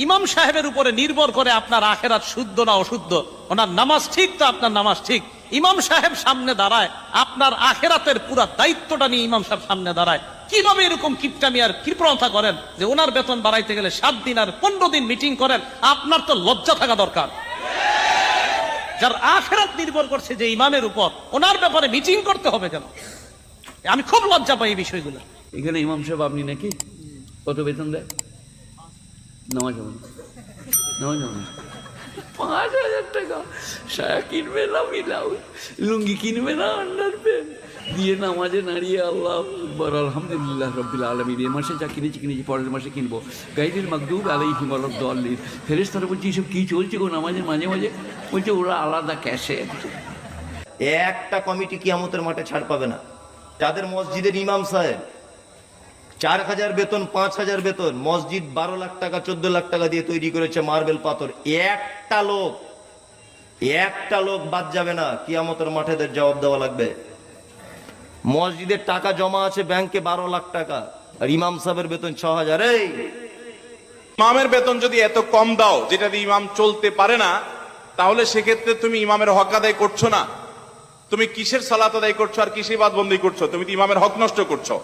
ইমাম সাহেবের উপরে নির্ভর করে আপনার আখেরাত শুদ্ধ না অশুদ্ধ। ওনার নামাজ ঠিক তো আপনার নামাজ ঠিক। ইমাম সাহেব সামনে দাঁড়ায়, আপনার আখেরাতের পুরা দায়িত্বটা নিয়ে ইমাম সাহেব সামনে দাঁড়ায়। কিভাবে এরকম কিপটামি আর কৃপণতা করেন যে ওনার বেতন বাড়াইতে গেলে 7 দিন আর 15 দিন মিটিং করেন? আপনার তো লজ্জা থাকা দরকার। যার আখেরাত নির্ভর করছে যে ইমামের উপর, ওনার ব্যাপারে মিটিং করতে হবে কেন? আমি খুব লজ্জা পাই এই বিষয়গুলো। এখানে ইমাম সাহেব আপনি নাকি কত বেতন দেয়? নামাজ হবে নামাজ হবে 5,000 টাকা। সায়া কিনবে না, ব্লাউজ লুঙ্গি কিনবে না, আন্ডার প্যান্ট দিয়ে নামাজে নাড়িয়ে আল্লাহ আকবার আলহামদুলিল্লাহ রাব্বিল আলামিন। এই মাসে যা কিনেছি পরের মাসে কিনবো। গাইরিল মাগদুব আলাইহিম ওয়ালাদ-দাল্লিন। ফেরেশতারা বলছে এসব কি চলছে গো নামাজের মাঝে মাঝে? বলছে ওরা আলাদা ক্যাশে। একটা কমিটি কিয়ামতের মাঠে ছাড় পাবে না। যাদের মসজিদের ইমাম সাহেব 4,000 বেতন, 5,000 বেতন, মসজিদ 12 লাখ টাকা 14 লাখ টাকা দিয়ে তৈরি করেছে মার্বেল পাথর, একটা লোক বাদ যাবে না। কিয়ামতের মাঠে এদের জবাব দেওয়া লাগবে। মসজিদের টাকা জমা আছে ব্যাংকে 12 লাখ টাকা, আর ইমাম সাহেবের বেতন 6,000। এই ইমামের বেতন যদি এত কম দাও যেটা দিয়ে ইমাম চলতে পারে না, তাহলে সেক্ষেত্রে তুমি ইমামের হক আদায় করছো না। তুমি কিসের সালাত আদায় করছো আর কিসের বাদবন্দি করছো? তুমি তো ইমামের হক নষ্ট করছো।